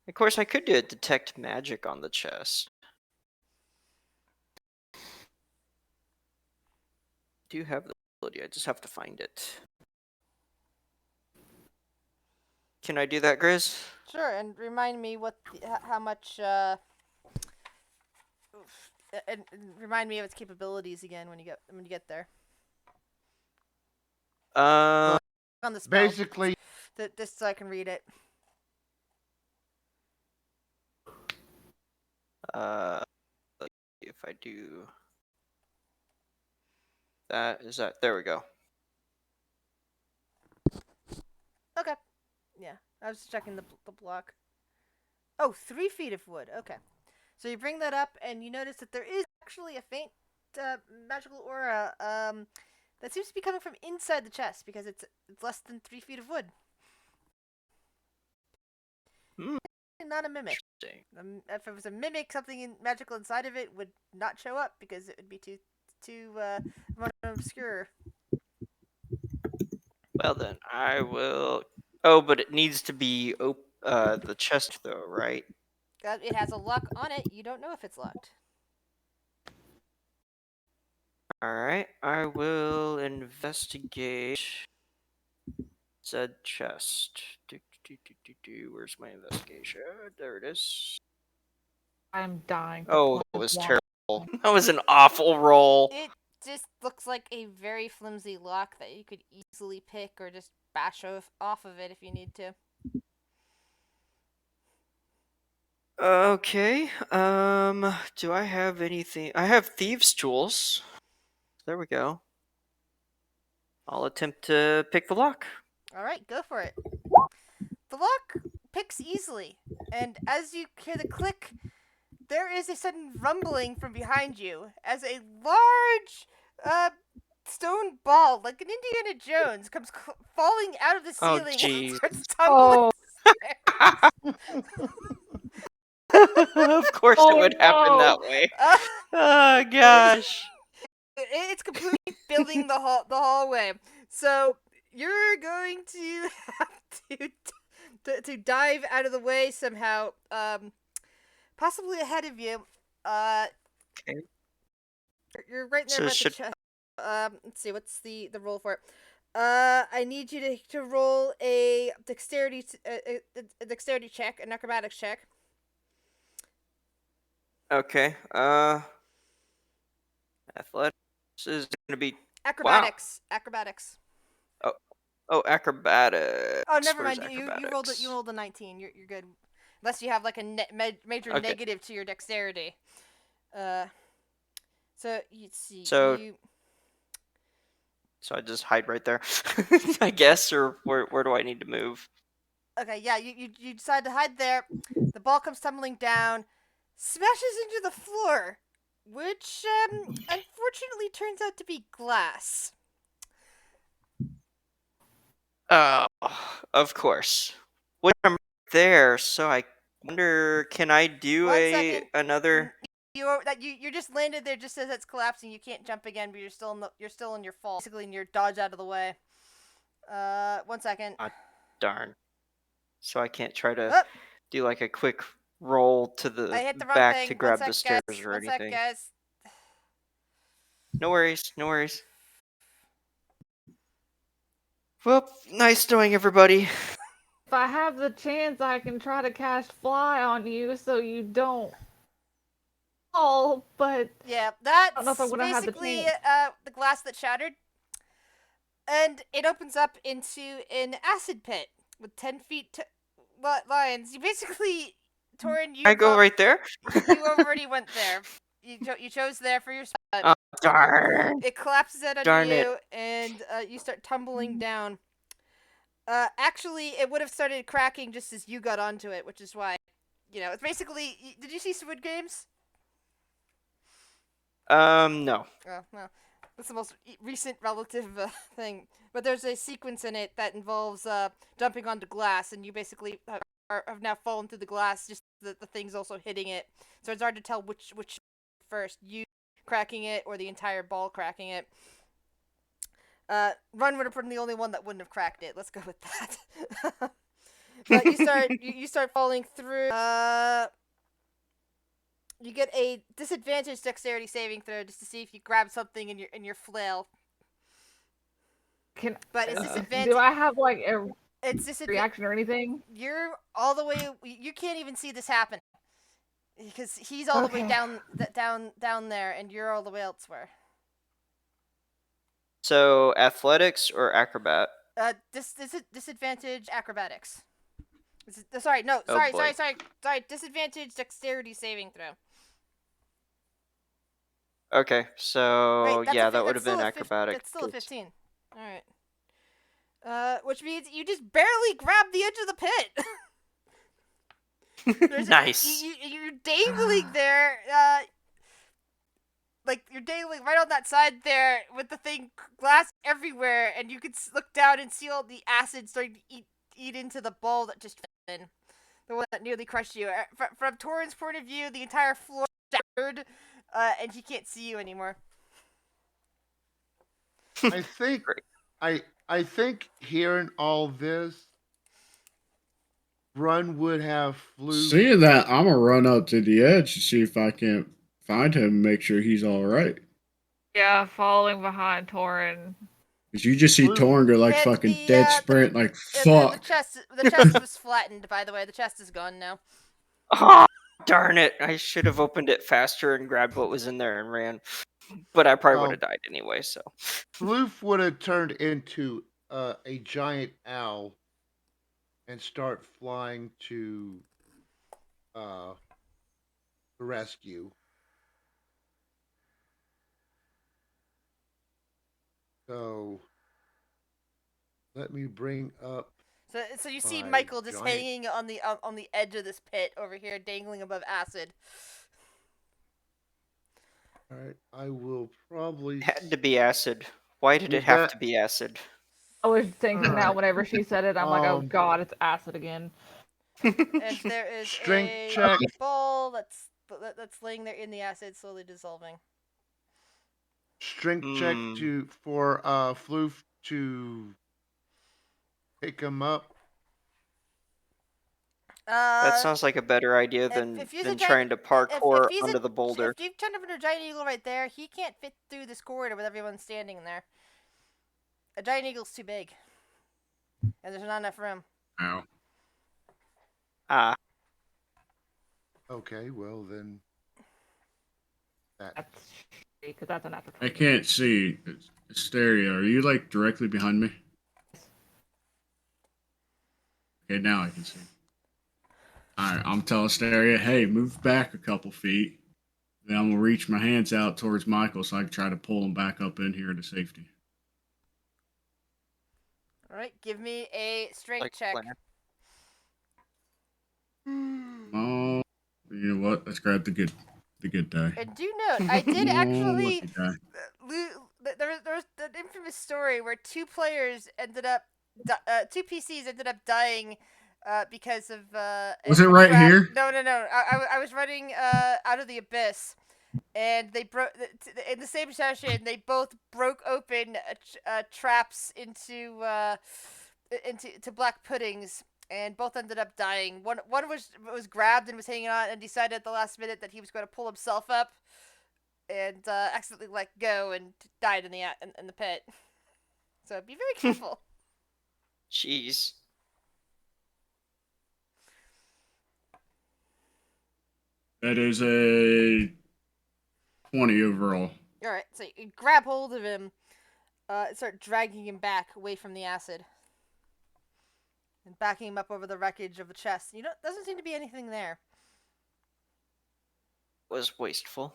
Of course, I could do a detect magic on the chest. Do have the ability. I just have to find it. Can I do that, Grizz? Sure, and remind me how much. And remind me of its capabilities again when you get there. On the spell. Basically, Just so I can read it. If I do that, is that there we go. Okay. Yeah, I was checking the block. Oh, 3 feet of wood. Okay. So you bring that up, and you notice that there is actually a faint magical aura that seems to be coming from inside the chest because it's less than 3 feet of wood. Not a mimic. If it was a mimic, something magical inside of it would not show up because it would be too obscure. Well then, I will. Oh, but it needs to be the chest though, right? It has a lock on it. You don't know if it's locked. Alright, I will investigate said chest. Where's my investigation? There it is. I'm dying. For Oh, that plus was one. terrible. That was an awful roll. It just looks like a very flimsy lock that you could easily pick or just bash off of it if you need to. Okay, do I have anything? I have thieves' tools. There we go. I'll attempt to pick the lock. All right, go for it. The lock picks easily, and as you hear the click, there is a sudden rumbling from behind you as a large stone ball, like an Indiana Jones, comes falling out of the Oh, ceiling and jeez. starts tumbling. Of course it would happen that way. Oh gosh. It's completely filling the hallway. So you're going to have to dive out of the way somehow. Possibly ahead of you. Okay. You're right there So about should- the chest. Let's see. What's the roll for it? I need you to roll a dexterity check, an acrobatics check. Okay. Athletics is gonna be Acrobatics. oh acrobatics. Oh, never Where's mind. You acrobatics? rolled a 19. You're good, unless you have like a major Okay. negative to your dexterity. So you see. So I just hide right there, I guess, or where do I need to move? Okay, yeah, you decide to hide there. The ball comes tumbling down, smashes into the floor, which unfortunately turns out to be glass. Oh, of course. Well, I'm right there, so I wonder, can I do 1 second. another? You just landed there just as it's collapsing. You can't jump again, but you're still in your fall, basically in your dodge out of the way. 1 second. Darn. So I can't try to Oh, do like a quick roll to I the hit the wrong back thing. to 1 grab sec, the stairs guys. or 1 sec, anything. guys. No worries, no worries. Well, nice knowing everybody. If I have the chance, I can try to cast fly on you so you don't fall. But Yeah, don't know if I that's would've had the basically chance. the glass that shattered. And it opens up into an acid pit with 10 feet lines. You basically, Torin, I go right there. you already went there. You chose there for your spot. Oh, darn. It collapses out under Darn you, and you start tumbling down. Actually, it would have started cracking just as you got onto it, which is why, it's basically. Did you see Squid Games? No. Oh, well, that's the most recent relative thing. But there's a sequence in it that involves jumping onto glass, and you basically have now fallen through the glass, just the things also hitting it. So it's hard to tell which first, you cracking it or the entire ball cracking it. Run would have been the only one that wouldn't have cracked it. Let's go with that. But you start falling through. You get a disadvantage dexterity saving throw just to see if you grab something in your flail. But it's disadvantage. Do I have like a It's reaction or anything? You're all the way. You can't even see this happen because he's all the way down there, and you're all the way elsewhere. So athletics or acrobat? Disadvantage acrobatics. Sorry, disadvantage dexterity saving throw. Okay, so Wait, yeah, that would have been acrobatic. That's still a 15. All right. Which means you just barely grab the edge of the pit. Nice. You're dangling there. Like you're dangling right on that side there with the thing glass everywhere, and you can look down and see all the acid starting to eat into the ball that just fell in. The one that nearly crushed you. From Torin's point of view, the entire floor shattered, and he can't see you anymore. I think I think hearing all this, Run would have flew. Seeing that, I'm gonna run up to the edge to see if I can find him and make sure he's all right. Yeah, following behind Torin. Cause you just see Floof. Torin go like And fucking the, dead the- sprint, like And the fuck. chest was flattened, by the way. The chest is gone now. Oh, darn it! I should have opened it faster and grabbed what was in there and ran. But I probably would Oh. have died anyway. So Floof would have turned into a giant owl and start flying to the rescue. So let me bring up. So you see My Michael just giant- hanging on the edge of this pit over here, dangling above acid. All right, I will probably. it had to be acid. Why did it Was have that- to be acid? I was thinking that Alright. whenever she said it, I'm like, oh Um, god, it's acid again. And there is Strength a check. ball that's laying there in the acid, slowly dissolving. Strength check Hmm. for Floof to pick him up. That sounds like a better idea than he's a trying to parkour he's onto the boulder. If you've turned up into a giant eagle right there, he can't fit through this corridor with everyone standing there. A giant eagle's too big, and there's not enough room. Ow. Ah, Okay, well then. That. That's because that's a natural. I can't see. Asteria, are you like directly behind me? Okay, now I can see. Alright, I'm telling Asteria, hey, move back a couple feet. Then I'm gonna reach my hands out towards Michael so I can try to pull him back up in here to safety. All right, give me a strength like check. planner. Oh, you know what? Let's grab the good die. And do note, I did Oh, actually. lucky die. There was an infamous story where two PCs ended up dying because of. Was it right trap. here? No. I was running out of the abyss, and they broke in the same session. They both broke open traps into black puddings. And both ended up dying. One was grabbed and was hanging on, and decided at the last minute that he was going to pull himself up, and accidentally let go and died in the pit. So be very careful. Jeez. That is a 20 overall. All right, so you grab hold of him, and start dragging him back away from the acid, and backing him up over the wreckage of the chest. Doesn't seem to be anything there. Was wasteful.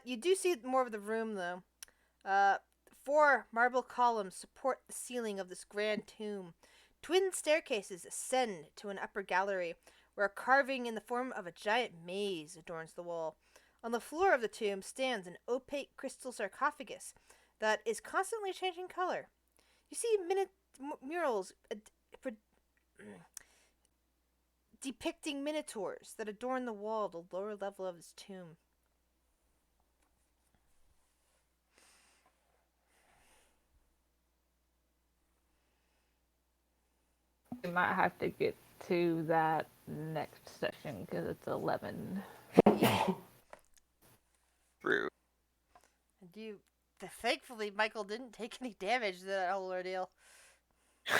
You do see more of the room though. 4 marble columns support the ceiling of this grand tomb. Twin staircases ascend to an upper gallery, where a carving in the form of a giant maze adorns the wall. On the floor of the tomb stands an opaque crystal sarcophagus that is constantly changing color. You see murals depicting minotaurs that adorn the wall at the lower level of this tomb. We might have to get to that next session because it's 11. Rude. And thankfully, Michael didn't take any damage to that whole ordeal.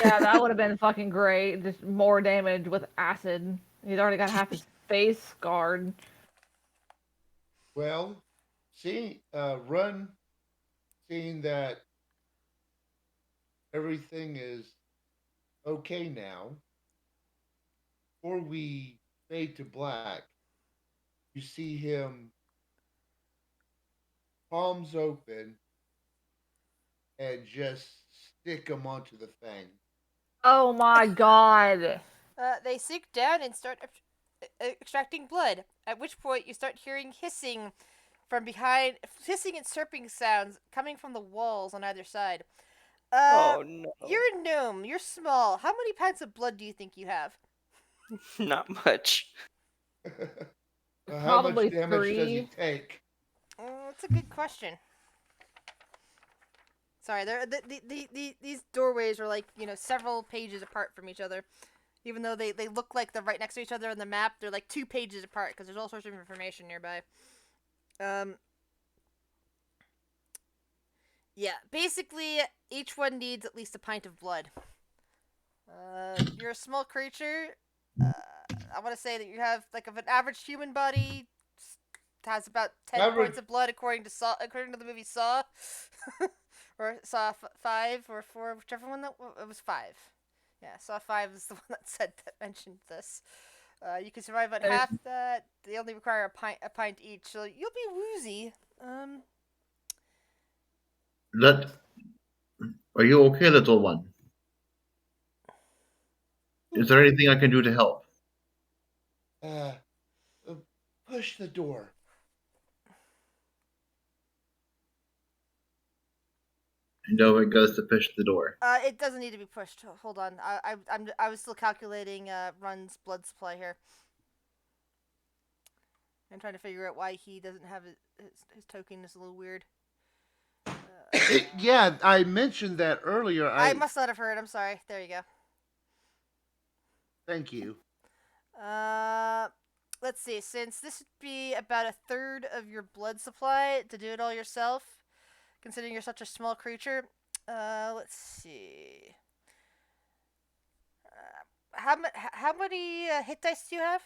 Yeah, that would have been fucking great. Just more damage with acid. He's already got half his face scarred. Well, seeing that everything is okay now, before we fade to black, you see him palms open and just stick them onto the thing. Oh my god. They sink down and start extracting blood, at which point you start hearing hissing from behind, hissing and chirping sounds coming from the walls on either side. Oh no. You're a gnome. You're small. How many pints of blood do you think you have? Not much. How much Probably damage does he 3. take? That's a good question. Sorry, these doorways are like, several pages apart from each other. Even though they look like they're right next to each other on the map, they're like 2 pages apart because there's all sorts of information nearby. Yeah, basically, each one needs at least a pint of blood. You're a small creature. I want to say that you have like of an average human body has about 10 Average- points of blood according to the movie Saw, or Saw 5 or 4, whichever one it was 5. Yeah, Saw 5 is the one that mentioned this. You can survive on half that. They only require a pint each, so you'll be woozy. Are you okay, little one? Is there anything I can do to help? Push the door. Nova goes to push the door. It doesn't need to be pushed. Hold on. I was still calculating Run's blood supply here. I'm trying to figure out why he doesn't have his token is a little weird. Yeah, I mentioned that earlier. I must not have heard. I'm sorry. There you go. Thank you. Let's see. Since this would be about a third of your blood supply to do it all yourself, considering you're such a small creature, let's see. How many hit dice do you have?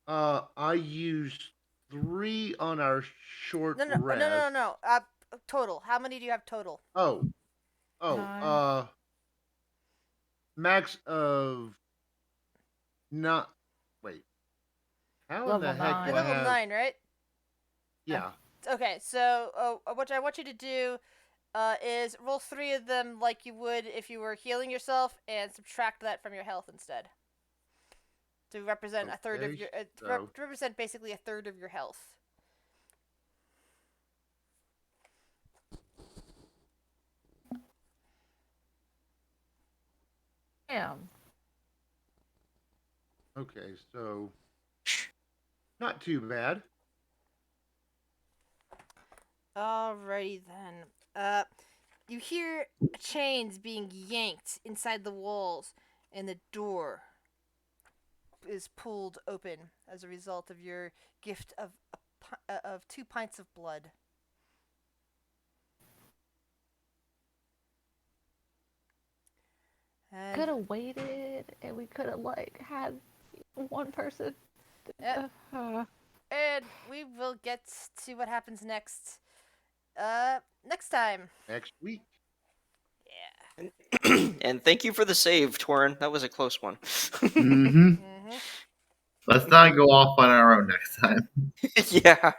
I used 3 on our short No. rest. Total. How many do you have total? Oh, 9. max of not. Wait, how in Level the heck 9. do You're I level have? 9, right? Yeah. Okay, so what I want you to do is roll 3 of them like you would if you were healing yourself, and subtract that from your health instead. To represent a third of Okay, your so- to represent basically a third of your health. Damn. Okay, so not too bad. Alrighty then. You hear chains being yanked inside the walls, and the door is pulled open as a result of your gift of 2 pints of blood. And Could have waited, and we could have had one person. Yep. And we will get to what happens next. Next time. Next week. Yeah. And thank you for the save, Torin. That was a close one. Mm-hmm. Let's not go off on our own next time. Yeah.